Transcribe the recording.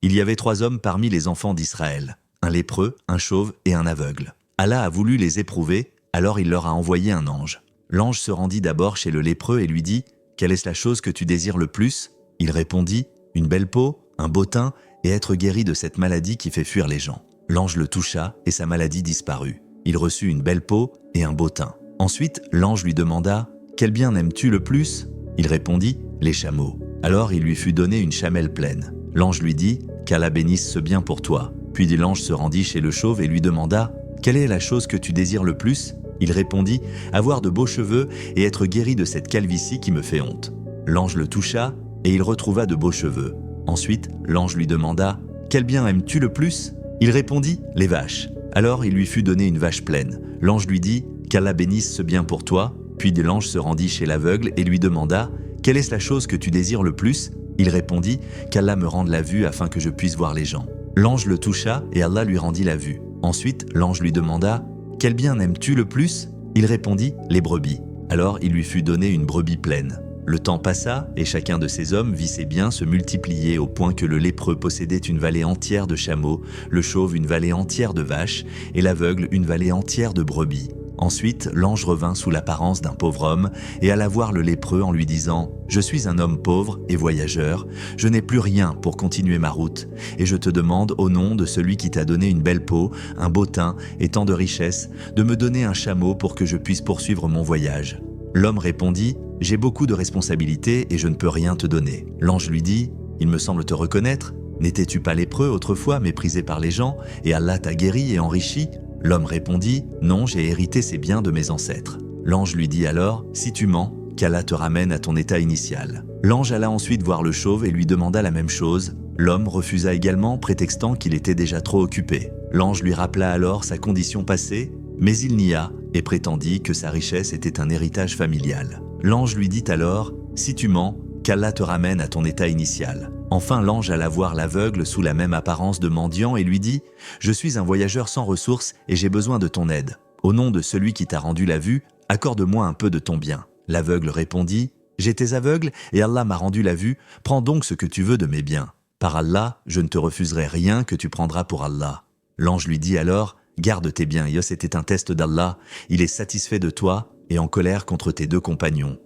Il y avait 3 hommes parmi les enfants d'Israël, un lépreux, un chauve et un aveugle. Allah a voulu les éprouver, alors il leur a envoyé un ange. L'ange se rendit d'abord chez le lépreux et lui dit « Quelle est la chose que tu désires le plus ?» Il répondit « Une belle peau, un beau teint et être guéri de cette maladie qui fait fuir les gens. » L'ange le toucha et sa maladie disparut. Il reçut une belle peau et un beau teint. Ensuite, l'ange lui demanda « Quel bien aimes-tu le plus ?» Il répondit « Les chameaux. » Alors il lui fut donné une chamelle pleine. L'ange lui dit « Qu'Allah bénisse ce bien pour toi. » Puis l'ange se rendit chez le chauve et lui demanda « Quelle est la chose que tu désires le plus ?» Il répondit « Avoir de beaux cheveux et être guéri de cette calvitie qui me fait honte. » L'ange le toucha et il retrouva de beaux cheveux. Ensuite, l'ange lui demanda « Quel bien aimes-tu le plus ?» Il répondit « Les vaches. » Alors il lui fut donné une vache pleine. L'ange lui dit « Qu'Allah bénisse ce bien pour toi. » Puis l'ange se rendit chez l'aveugle et lui demanda « Quelle est la chose que tu désires le plus ?» Il répondit « Qu'Allah me rende la vue afin que je puisse voir les gens. » L'ange le toucha et Allah lui rendit la vue. Ensuite, l'ange lui demanda « Quel bien aimes-tu le plus ?» Il répondit « Les brebis. » Alors il lui fut donné une brebis pleine. Le temps passa et chacun de ces hommes vit ses biens se multiplier au point que le lépreux possédait une vallée entière de chameaux, le chauve une vallée entière de vaches et l'aveugle une vallée entière de brebis. Ensuite, l'ange revint sous l'apparence d'un pauvre homme et alla voir le lépreux en lui disant « Je suis un homme pauvre et voyageur, je n'ai plus rien pour continuer ma route, et je te demande au nom de celui qui t'a donné une belle peau, un beau teint et tant de richesses, de me donner un chameau pour que je puisse poursuivre mon voyage. » L'homme répondit « J'ai beaucoup de responsabilités et je ne peux rien te donner. » L'ange lui dit « Il me semble te reconnaître. N'étais-tu pas lépreux autrefois, méprisé par les gens, et Allah t'a guéri et enrichi ?» L'homme répondit « Non, j'ai hérité ces biens de mes ancêtres. » L'ange lui dit alors « Si tu mens, qu'Allah te ramène à ton état initial. » L'ange alla ensuite voir le chauve et lui demanda la même chose. L'homme refusa également, prétextant qu'il était déjà trop occupé. L'ange lui rappela alors sa condition passée, mais il nia et prétendit que sa richesse était un héritage familial. L'ange lui dit alors « Si tu mens, qu'Allah te ramène à ton état initial. » Enfin l'ange alla voir l'aveugle sous la même apparence de mendiant et lui dit « Je suis un voyageur sans ressources et j'ai besoin de ton aide. Au nom de celui qui t'a rendu la vue, accorde-moi un peu de ton bien. » L'aveugle répondit « J'étais aveugle et Allah m'a rendu la vue, prends donc ce que tu veux de mes biens. Par Allah, je ne te refuserai rien que tu prendras pour Allah. » L'ange lui dit alors « Garde tes biens, c'était un test d'Allah, il est satisfait de toi et en colère contre tes 2 compagnons. »